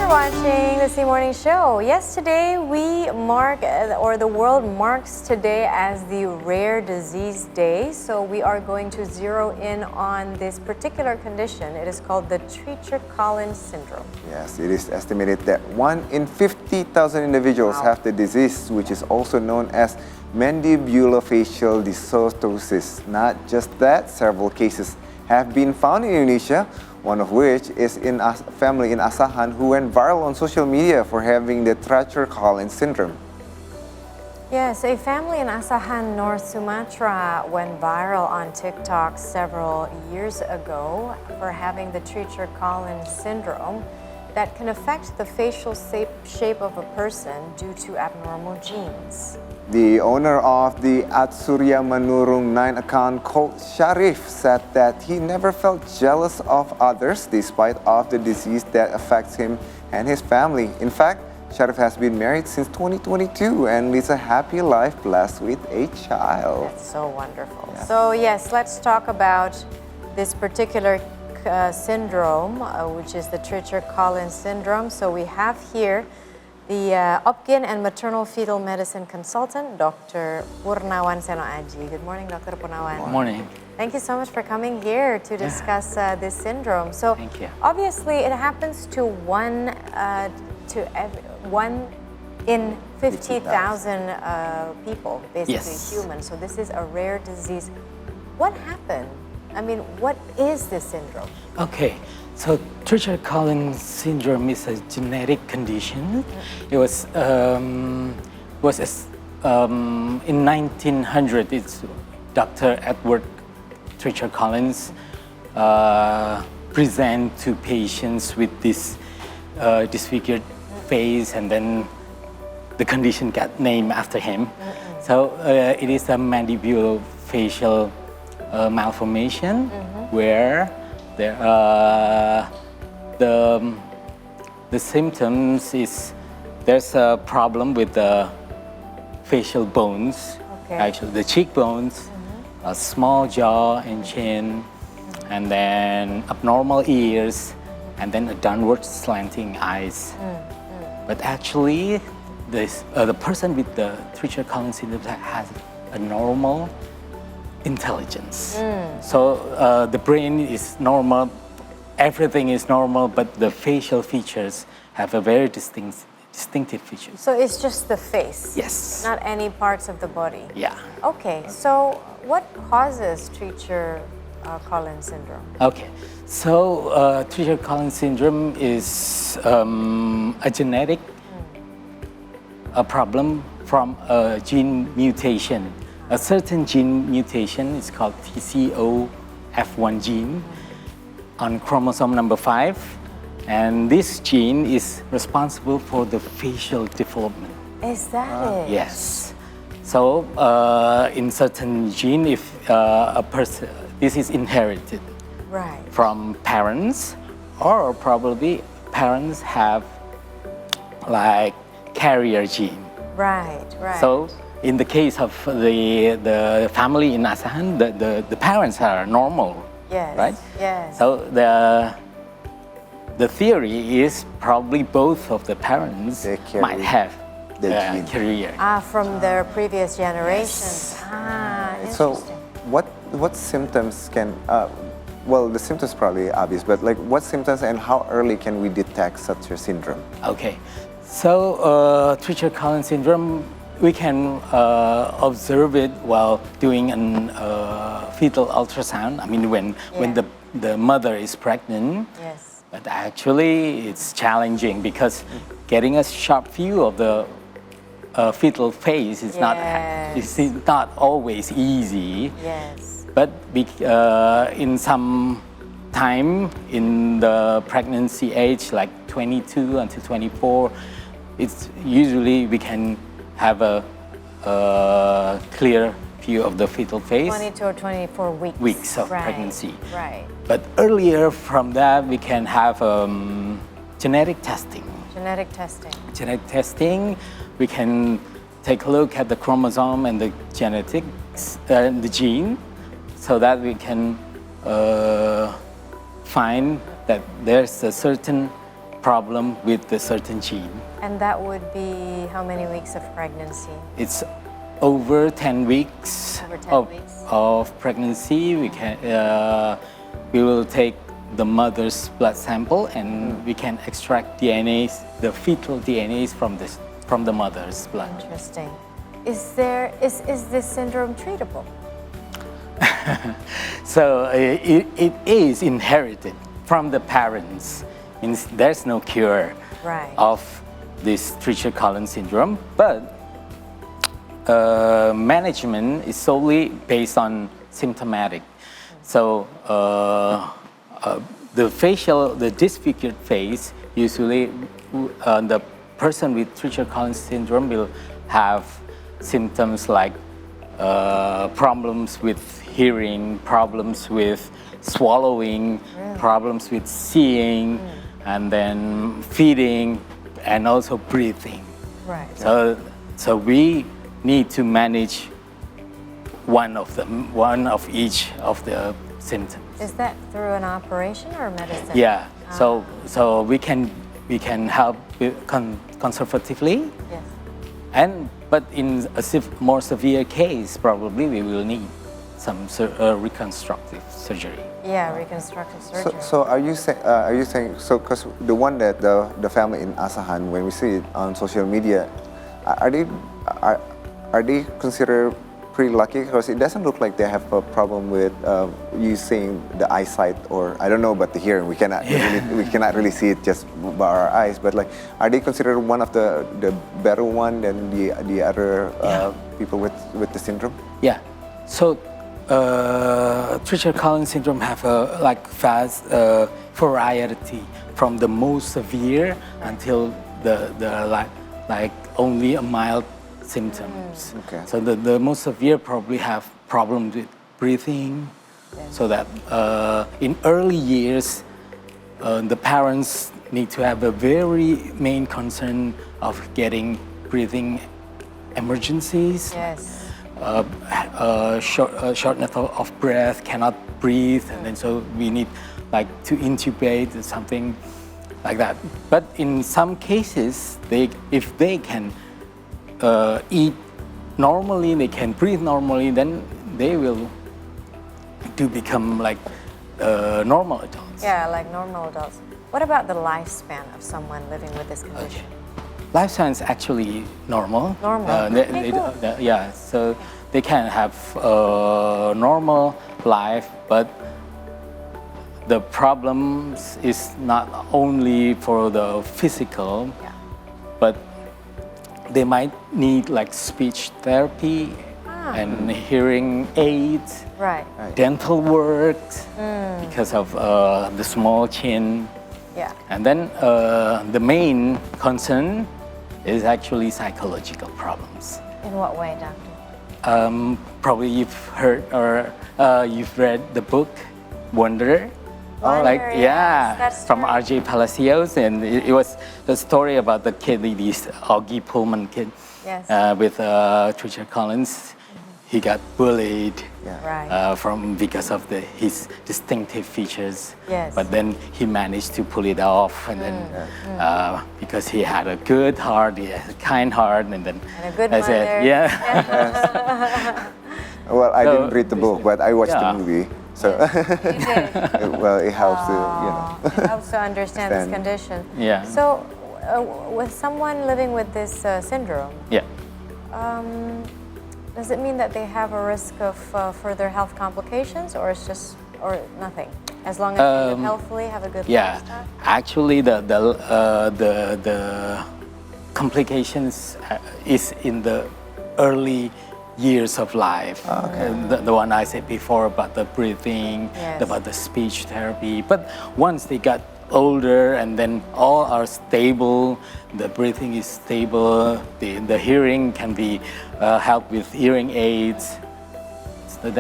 You're watching the C Morning Show. Yes, today we mark, or the world marks today as the Rare Disease Day. So we are going to zero in on this particular condition. It is called the Treacher syndrome. Yes, it is estimated that 1 in 50,000 individuals have the disease, which is also known as mandibulofacial dysostosis. Not just that, several cases have been found in Indonesia, one of which is in a family in Asahan who went viral on social media for having the Treacher syndrome. Yes, a family in Asahan, North Sumatra went viral on TikTok several years ago for having the Treacher syndrome that can affect the facial shape of a person due to abnormal genes. The owner of the Atsurya Manurung 9 account called Sharif said that he never felt jealous of others despite of the disease that affects him and his family. In fact, Sharif has been married since 2022 and leads a happy life blessed with a child. That's so wonderful. Yeah. So yes, let's talk about this particular syndrome, which is the Treacher syndrome. So we have here the Obgyn and maternal fetal medicine consultant, Dr. Purnawan Senoaji. Good morning, Dr. Purnawan. Good morning. Thank you so much for coming here to discuss this syndrome. So, thank you. Obviously, it happens to one in 50,000 people, basically humans. So this is a rare disease. What happened? I mean, what is this syndrome? Okay, so Treacher syndrome is a genetic condition. It was in 1900. It's Dr. Edward Treacher Collins present to patients with this disfigured face, and then the condition got named after him. So it is a mandibulofacial malformation where there the symptoms is there's a problem with the facial bones, actually the cheekbones, a small jaw and chin, and then abnormal ears, and then a downward slanting eyes. But actually, the person with the Treacher syndrome has a normal intelligence. So the brain is normal, everything is normal, but the facial features have a very distinctive features. So it's just the face? Yes. Not any parts of the body? Yeah. Okay, so what causes Treacher syndrome? Okay, so Treacher syndrome is a genetic problem from a gene mutation. A certain gene mutation is called TCOF1 gene on chromosome number 5, and this gene is responsible for the facial development. Is that it? Yes. So in certain gene, if a person, this is inherited from parents, or probably parents have like carrier gene. Right. So in the case of the family in Asahan, the parents are normal, right? Yes. So the theory is probably both of the parents might have the carrier. From their previous generations. Yes. So what symptoms can, well, the symptoms probably obvious, but like what symptoms and how early can we detect such a syndrome? Okay, so Treacher syndrome, we can observe it while doing a fetal ultrasound. I mean, when the mother is pregnant. Yes. But actually, it's challenging because getting a sharp view of the fetal face is not always easy. Yes. But in some time in the pregnancy age, like 22 until 24, it's usually we can have a clear view of the fetal face. 22 or 24 weeks of pregnancy. Right. But earlier from that, we can have genetic testing. Genetic testing. Genetic testing, we can take a look at the chromosome and the genetics, the gene, so that we can find that there's a certain problem with the certain gene. And that would be how many weeks of pregnancy? It's over 10 weeks, Over 10 of, weeks. of pregnancy. We will take the mother's blood sample and we can extract DNAs, the fetal DNAs from the mother's blood. Interesting. Is this syndrome treatable? So it is inherited from the parents. Means there's no cure Right. of this Treacher-Collins syndrome, but management is solely based on symptomatic. So the disfigured face, usually the person with Treacher-Collins syndrome will have symptoms like problems with hearing, problems with swallowing, problems with seeing, and then feeding, and also breathing. Right. So we need to manage one of each of the symptoms. Is that through an operation or medicine? Yeah. So we can help conservatively, Yes. but in a more severe case, probably we will need some reconstructive surgery. Yeah, reconstructive surgery. So are you saying so? Because the one that the family in Asahan, when we see it on social media, are they considered pretty lucky? Because it doesn't look like they have a problem with you seeing the eyesight, or I don't know, but the hearing. We cannot really see it just by our eyes. But like, are they considered one of the better one than the other people with the syndrome? Yeah. So Treacher-Collins syndrome have a vast variety from the most severe until the only a mild symptoms. Okay. So the most severe probably have problems with breathing. So that in early years, the parents need to have a very main concern of getting breathing emergencies. Yes. Shortness of breath, cannot breathe, and then so we need to intubate or something like that. But in some cases, if they can eat normally, they can breathe normally, then they will become like normal adults. Yeah, like normal adults. What about the lifespan of someone living with this condition? Lifespan is actually normal. Normal. Yeah, so they can have a normal life, but the problems is not only for the physical, but they might need speech therapy and hearing aids, Right. dental work because of the small chin. Yeah. And then the main concern is actually psychological problems. In what way, doctor? Probably you've heard or you've read the book Wonder. Wonder, yes, that's from true. R.J. Palacios, and it was the story about the kid, this Augie Pullman kid, Yes. with Treacher-Collins. He got bullied Right. because of his distinctive features. Yes. But then he managed to pull it off, and then because he had a good heart, he had a kind heart, and then And a good I said, mother. yeah. Well, I So- didn't read the book, but I watched Yeah. the movie. So You did. well, it helps to It helps to understand this condition. Yeah. So, with someone living with this syndrome, Yeah. does it mean that they have a risk of further health complications, or it's just or nothing? As long as they live healthily, have a good Yeah, lifestyle? actually, the complications is in the early years of life. The one I said before about the breathing, Yes. about the speech therapy. But once they got older and then all are stable, the breathing is stable, the hearing can be helped with hearing aids. So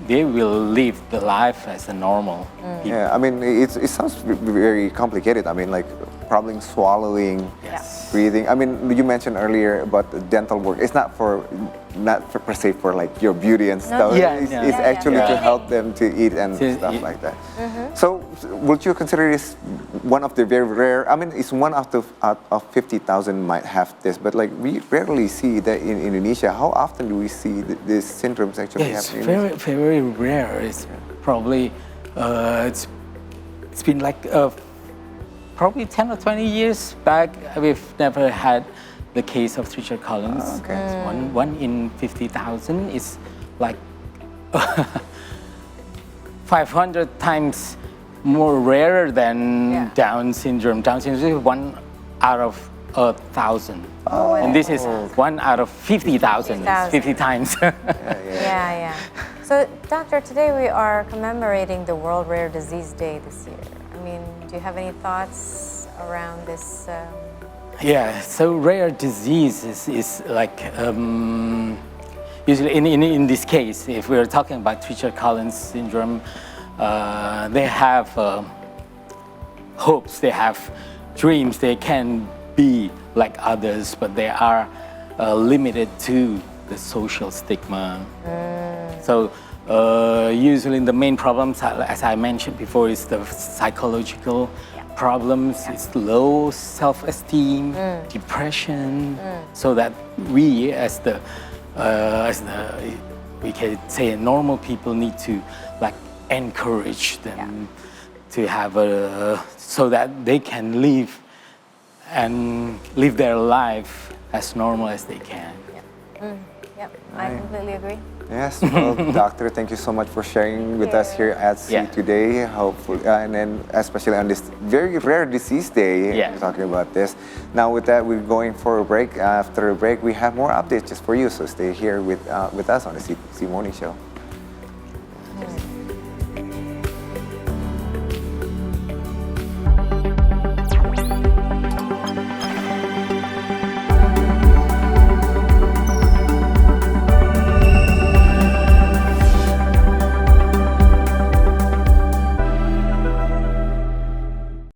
they will live the life as a normal people. Yeah, I mean, it sounds very complicated. I mean, like problem swallowing, Yes. breathing. I mean, you mentioned earlier about the dental work. It's not for per se for like your beauty and stuff. Yeah, it's, yeah. it's Yeah, actually yeah. to help them to eat and To stuff eat. like that. So, would you consider this one of the very rare? I mean, it's one out of 50,000 might have this, but like we rarely see that in Indonesia. How often do we see these syndromes actually Yeah, it's happening? very rare. It's probably it's been like probably 10 or 20 years back. We've never had the case of Treacher Collins. Okay. It's one in 50,000 is like 500 times more rarer than Yeah. Down syndrome. Down syndrome is 1 out of 1,000. And this is 1 out of 50,000. 50,000. 50 times. Yeah. So, doctor, today we are commemorating the World Rare Disease Day this year. I mean, do you have any thoughts around this? Yeah, so rare disease is like usually in this case, if we're talking about Treacher Collins syndrome, they have hopes, they have dreams, they can be like others, but they are limited to the social stigma. So usually the main problems, as I mentioned before, is the psychological problems. It's low self-esteem, depression. So that we, as the we can say normal people, need to like encourage them to have so that they can live their life as normal as they can. Yep, I completely agree. Yes, well, doctor, thank you so much for sharing with us here at C Yeah. today. Hopefully, and then especially on this very rare disease day, Yeah. we're talking about this. Now, with that, we're going for a break. After a break, we have more updates just for you. So stay here with us on the C Morning Show.